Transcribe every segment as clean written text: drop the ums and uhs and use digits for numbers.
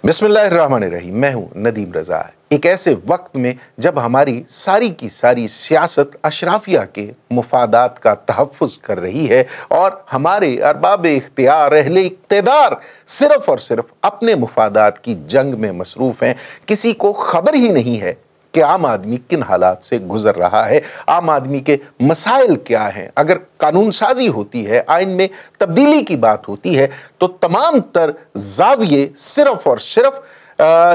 बिस्मिल्लाहिर्रहमानिर्रहीम। मैं हूँ नदीम रज़ा। एक ऐसे वक्त में जब हमारी सारी की सारी सियासत अशराफिया के मुफादात का तहफ़्फ़ुज़ कर रही है और हमारे अरबाब इख्तियार अहले इक़्तिदार सिर्फ़ और सिर्फ अपने मुफादात की जंग में मसरूफ़ हैं, किसी को ख़बर ही नहीं है कि आम आदमी किन हालात से गुज़र रहा है, आम आदमी के मसाइल क्या हैं। अगर कानून साजी होती है, आइन में तब्दीली की बात होती है, तो तमाम तर ज़ाविये सिर्फ़ और सिर्फ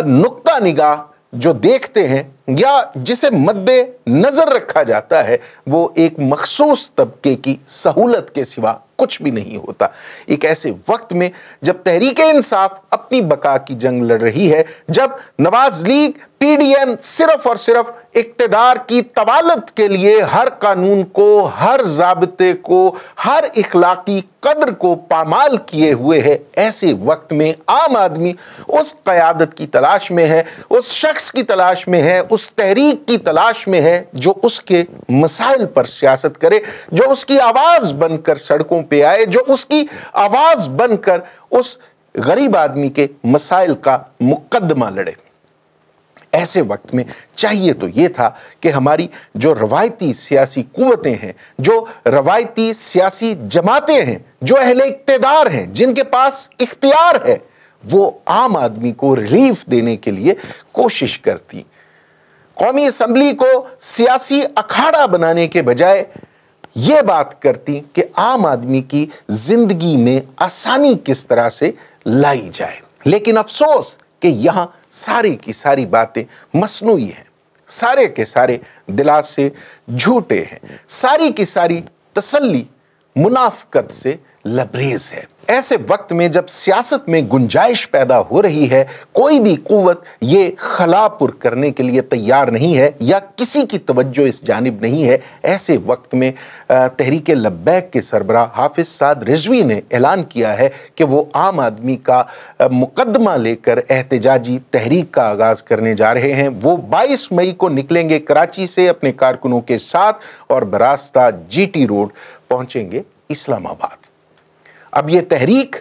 नुक्ता निगाह जो देखते हैं या जिसे मद्दे नज़र रखा जाता है, वो एक मखसूस तबके की सहूलत के सिवा कुछ भी नहीं होता। एक ऐसे वक्त में जब तहरीक इंसाफ अपनी बका की जंग लड़ रही है, जब नवाज लीग PDM सिर्फ और सिर्फ इक़्तिदार की तवालत के लिए हर कानून को, हर ज़ाब्ते को, हर इखलाकी कद्र को पामाल किए हुए है, ऐसे वक्त में आम आदमी उस क़यादत की तलाश में है, उस शख्स की तलाश में है, उस तहरीक की तलाश में है जो उसके मसाइल पर सियासत करे, जो उसकी आवाज़ बनकर सड़कों पे आए, जो उसकी आवाज़ बनकर उस गरीब आदमी के मसाइल का मुकद्दमा लड़े। ऐसे वक्त में चाहिए तो ये था कि हमारी जो रवायती सियासी कुव्वतें हैं, जो रवायती सियासी जमातें हैं, जो अहले इक़्तिदार हैं, जिनके पास इख्तियार है, वो आम आदमी को रिलीफ देने के लिए कोशिश करती। कौमी असम्बली को सियासी अखाड़ा बनाने के बजाय ये बात करती कि आम आदमी की जिंदगी में आसानी किस तरह से लाई जाए। लेकिन अफसोस कि यहाँ सारी की सारी बातें मसनूई हैं, सारे के सारे दिलास से झूठे हैं, सारी की सारी तसल्ली मुनाफ़क़त से लबरेज है। ऐसे वक्त में जब सियासत में गुंजाइश पैदा हो रही है, कोई भी कुव्वत ये खला पुर करने के लिए तैयार नहीं है या किसी की तवज्जो इस जानिब नहीं है, ऐसे वक्त में तहरीक लब्बैक के सरबराह हाफिज साद रिजवी ने ऐलान किया है कि वो आम आदमी का मुकदमा लेकर एहतजाजी तहरीक का आगाज़ करने जा रहे हैं। वो 22 मई को निकलेंगे कराची से अपने कारकुनों के साथ और बरास्ता GT रोड पहुँचेंगे इस्लामाबाद। अब ये तहरीक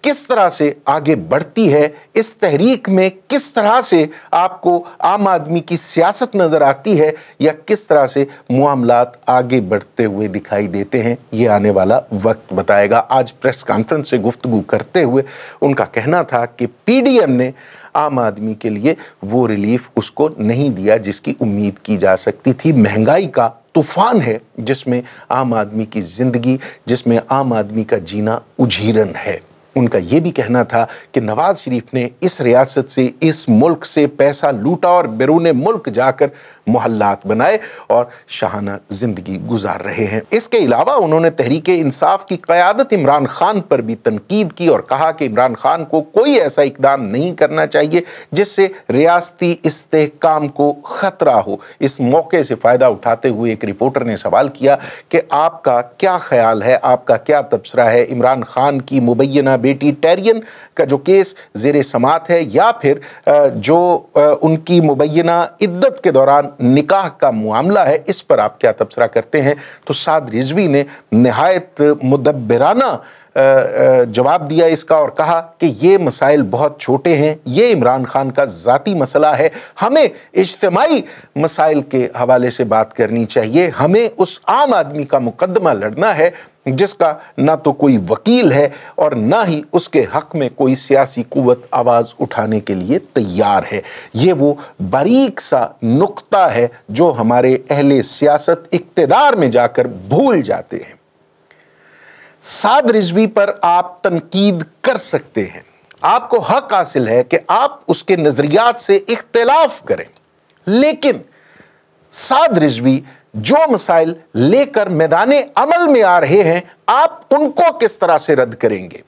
किस तरह से आगे बढ़ती है, इस तहरीक में किस तरह से आपको आम आदमी की सियासत नज़र आती है या किस तरह से मामलात आगे बढ़ते हुए दिखाई देते हैं, ये आने वाला वक्त बताएगा। आज प्रेस कॉन्फ्रेंस से गुफ्तगू करते हुए उनका कहना था कि PDM ने आम आदमी के लिए वो रिलीफ उसको नहीं दिया जिसकी उम्मीद की जा सकती थी। महंगाई का तूफ़ान है जिसमें आम आदमी की ज़िंदगी, जिसमें आम आदमी का जीना उजीरन है। उनका ये भी कहना था कि नवाज शरीफ ने इस रियासत से, इस मुल्क से पैसा लूटा और बैरून मुल्क जाकर मोहल्लात बनाए और शाहाना ज़िंदगी गुजार रहे हैं। इसके अलावा उन्होंने तहरीक इंसाफ की क़यादत इमरान खान पर भी तनकीद की और कहा कि इमरान खान को कोई ऐसा इक़दाम नहीं करना चाहिए जिससे रियासती इस्तेहकाम को ख़तरा हो। इस मौके से फ़ायदा उठाते हुए एक रिपोर्टर ने सवाल किया कि आपका क्या ख़याल है, आपका क्या तबसरा है इमरान खान की मुबैना बेटी टैरियन का जो केस ज़ेरे समात है या फिर जो उनकी मुबैना इद्दत के दौरान निकाह का मामला है, इस पर आप क्या तबसरा करते हैं। तो साद रिजवी ने निहायत मुदब्बिराना जवाब दिया इसका और कहा कि ये मसाइल बहुत छोटे हैं, ये इमरान खान का ज़ाती मसला है, हमें इज्तिमाई मसाइल के हवाले से बात करनी चाहिए, हमें उस आम आदमी का मुकदमा लड़ना है जिसका ना तो कोई वकील है और ना ही उसके हक में कोई सियासी कुव्वत आवाज़ उठाने के लिए तैयार है। ये वो बारीक सा नुक्ता है जो हमारे अहले सियासत इक़्तिदार में जाकर भूल जाते हैं। साद रिजवी पर आप तनकीद कर सकते हैं, आपको हक हासिल है कि आप उसके नज़रियात से इख्तिलाफ करें, लेकिन साद रिजवी जो मसाइल लेकर मैदाने अमल में आ रहे हैं, आप उनको किस तरह से रद्द करेंगे।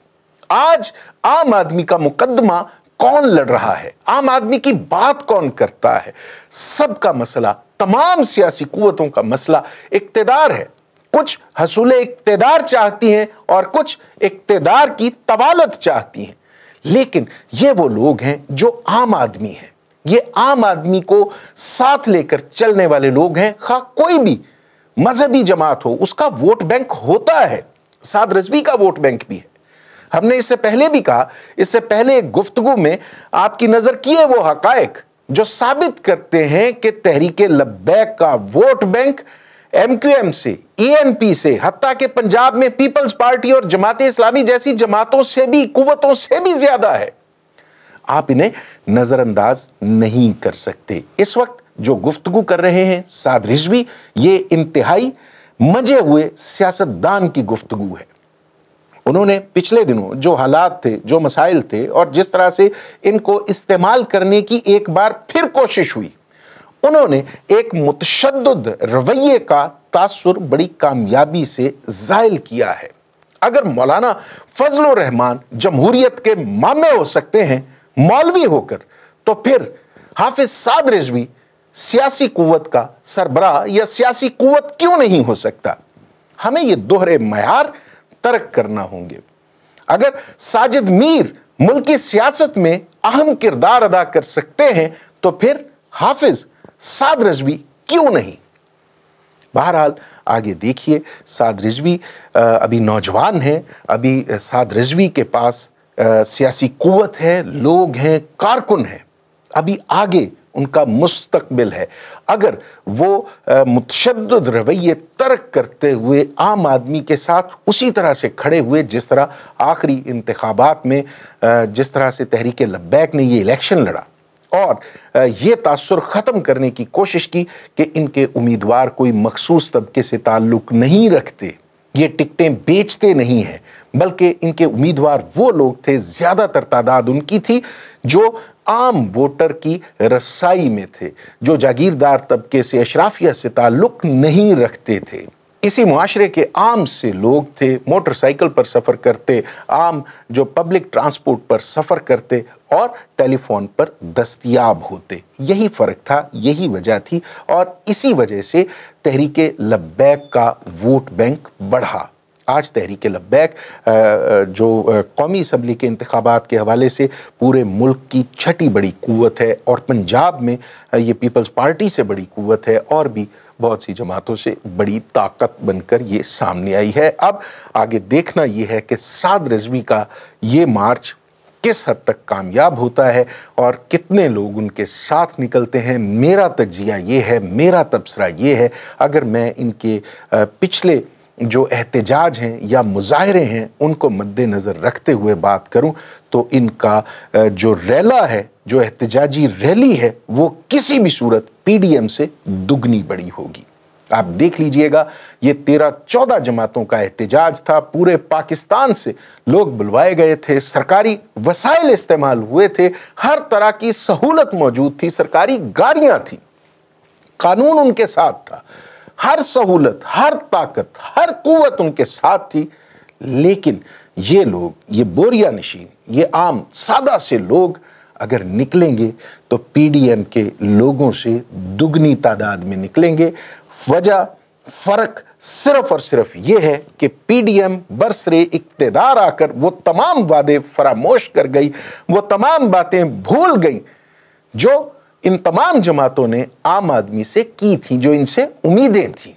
आज आम आदमी का मुकदमा कौन लड़ रहा है, आम आदमी की बात कौन करता है, सबका मसला, तमाम सियासी कुव्वतों का मसला इक़्तिदार है। कुछ हसूल इक़्तिदार चाहती हैं और कुछ इक़्तिदार की तवालत चाहती हैं, लेकिन ये वो लोग हैं जो आम आदमी हैं, ये आम आदमी को साथ लेकर चलने वाले लोग हैं। खा कोई भी मजहबी जमात हो, उसका वोट बैंक होता है, साद रिजवी का वोट बैंक भी है, ہم نے اس سے پہلے بھی کہا، اس سے پہلے ایک گفتگو میں آپ کی نظر کیے وہ حقائق جو ثابت کرتے ہیں کہ تحریک لبیک کا vote bank M Q M سے، ای این پی سے، حتیٰ کہ پنجاب میں پیپلز پارٹی اور جماعت اسلامی جیسی جماعتوں سے بھی، قوتوں سے بھی زیادہ ہے۔ آپ انہیں نظر انداز نہیں کر سکتے۔ اس وقت جو گفتگو کر رہے ہیں سعد رضوی، یہ انتہائی مجے ہوئے سیاستدان کی گفتگو ہے۔ انہوں نے پچھلے دنوں جو حالات تھے، جو مسائل تھے اور جس طرح سے ان کو استعمال کرنے کی ایک بار پھر کوشش ہوئی، انہوں نے ایک متشدد رویے کا تاثر بڑی کامیابی سے زائل کیا ہے۔ اگر مولانا فضل الرحمان جمہوریت کے مامے ہو سکتے ہیں مولوی ہو کر، تو پھر حافظ سعد رضوی سیاسی قوت کا سربراہ یا سیاسی قوت کیوں نہیں ہو سکتا؟ ہمیں یہ دوہرے معیار ترک کرنا ہوں گے۔ اگر ساجد میر ملکی سیاست میں اہم کردار ادا کر سکتے ہیں تو پھر حافظ سعد رضوی کیوں نہیں؟ بہرحال آگے دیکھیے، سعد رضوی ابھی نوجوان ہیں، ابھی سعد رضوی کے پاس سیاسی قوت ہے، لوگ ہیں، کارکن ہیں، ابھی آگے ان کا مستقبل ہے۔ اگر وہ متشدد رویے ترک کرتے ہوئے عام آدمی کے ساتھ اسی طرح سے کھڑے ہوئے جس طرح آخری انتخابات میں جس طرح سے تحریک لبیک نے یہ الیکشن لڑا اور یہ تاثر ختم کرنے کی کوشش کی کہ ان کے امیدوار کوئی مخصوص طبقے سے تعلق نہیں رکھتے، یہ ٹکٹیں بیچتے نہیں ہیں، بلکہ ان کے امیدوار وہ لوگ تھے، زیادہ تر تعداد ان کی تھی جو عام ووٹر کی رسائی میں تھے، جو جاگیردار طبقے سے، اشرافیہ سے تعلق نہیں رکھتے تھے، اسی معاشرے کے عام سے لوگ تھے، موٹر سائیکل پر سفر کرتے، عام جو پبلک ٹرانسپورٹ پر سفر کرتے اور ٹیلی فون پر دستیاب ہوتے۔ یہی فرق تھا، یہی وجہ تھی، اور اسی وجہ سے تحریک لبیک کا ووٹ بینک بڑھا۔ آج تحریک لبیک جو قومی اسمبلی کے انتخابات کے حوالے سے پورے ملک کی چھٹی بڑی قوت ہے، اور پنجاب میں یہ پیپلز پارٹی سے بڑی قوت ہے، اور بھی بہت سی جماعتوں سے بڑی طاقت بن کر یہ سامنے آئی ہے۔ اب آگے دیکھنا یہ ہے کہ سعد رضوی کا یہ مارچ کس حد تک کامیاب ہوتا ہے اور کتنے لوگ ان کے ساتھ نکلتے ہیں۔ میرا تجزیہ یہ ہے، میرا تبصرہ یہ ہے، اگر میں ان کے پچھلے جو احتجاج ہیں یا مظاہرے ہیں ان کو مد نظر رکھتے ہوئے بات کروں تو ان کا جو ریلا ہے، جو احتجاجی ریلی ہے، وہ کسی بھی صورت پی ڈی ایم سے دگنی بڑی ہوگی۔ آپ دیکھ لیجئے گا، یہ 13-14 جماعتوں کا احتجاج تھا، پورے پاکستان سے لوگ بلوائے گئے تھے، سرکاری وسائل استعمال ہوئے تھے، ہر طرح کی سہولت موجود تھی، سرکاری گاڑیاں تھیں، قانون ان کے ساتھ تھا، ہر سہولت، ہر طاقت، ہر قوت ان کے ساتھ تھی، لیکن یہ لوگ، یہ بوریا نشین، یہ عام سادہ سے لوگ اگر نکلیں گے تو پی ڈی ایم کے لوگوں سے دگنی تعداد میں نکلیں گے۔ وجہ، فرق صرف اور صرف یہ ہے کہ پی ڈی ایم برسرے اقتدار آ کر وہ تمام وعدے فراموش کر گئی، وہ تمام باتیں بھول گئی جو ان تمام جماعتوں نے عام آدمی سے کی تھیں، جو ان سے امیدیں تھیں۔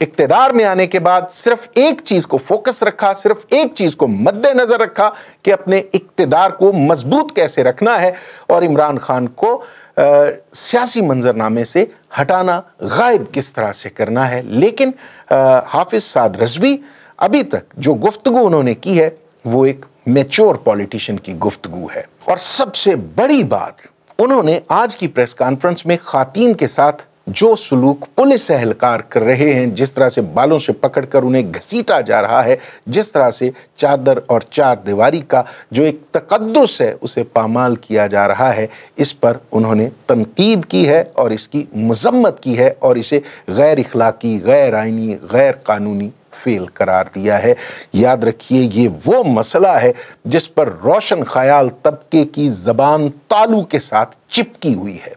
اقتدار میں آنے کے بعد صرف ایک چیز کو فوکس رکھا، صرف ایک چیز کو مد نظر رکھا کہ اپنے اقتدار کو مضبوط کیسے رکھنا ہے اور عمران خان کو سیاسی منظرنامے سے ہٹانا، غائب کس طرح سے کرنا ہے۔ لیکن حافظ سعد رضوی ابھی تک جو گفتگو انہوں نے کی ہے وہ ایک میچور پولیٹیشین کی گفتگو ہے، اور سب سے بڑی بات، انہوں نے آج کی پریس کانفرنس میں خواتین کے ساتھ جو سلوک پولیس اہلکار کر رہے ہیں، جس طرح سے بالوں سے پکڑ کر انہیں گھسیٹا جا رہا ہے، جس طرح سے چادر اور چار دیواری کا جو ایک تقدس ہے اسے پامال کیا جا رہا ہے، اس پر انہوں نے تنقید کی ہے اور اس کی مذمت کی ہے اور اسے غیر اخلاقی، غیر آئینی، غیر قانونی فعل قرار دیا ہے۔ یاد رکھیے، یہ وہ مسئلہ ہے جس پر روشن خیال طبقے کی زبان تالو کے ساتھ چپکی ہوئی ہے،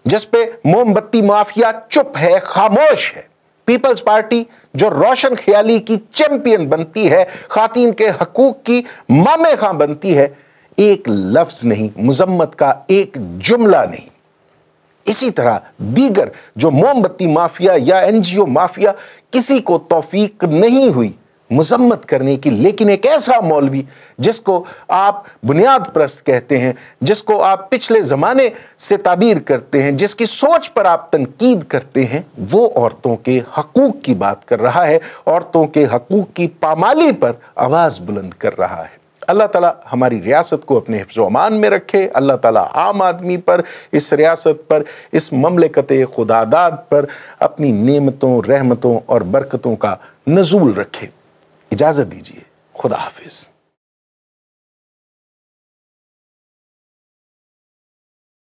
جس پہ موم بتی مافیا چپ ہے، خاموش ہے۔ پیپلز پارٹی جو روشن خیالی کی چیمپئن بنتی ہے، خواتین کے حقوق کی مامے خاں بنتی ہے، ایک لفظ نہیں، مذمت کا ایک جملہ نہیں۔ اسی طرح دیگر جو موم بتی مافیا یا این جی او مافیا، کسی کو توفیق نہیں ہوئی मजम्मत करने की, लेकिन एक ऐसा मौलवी जिसको आप बुनियाद परस्त कहते हैं, जिसको आप पिछले ज़माने से ताबीर करते हैं, जिसकी सोच पर आप तनकीद करते हैं, वो औरतों के हकूक़ की बात कर रहा है, औरतों के हकूक़ की पामाली पर आवाज़ बुलंद कर रहा है। अल्लाह ताला हमारी रियासत को अपने हिफ्ज़-ओ अमान में रखे। अल्लाह ताला आम आदमी पर, इस रियासत पर, इस ममलकत खुदादाद पर अपनी नेमतों, रहमतों और बरकतों का नज़ूल रखे। इजाज़त दीजिए। खुदा हाफिज़।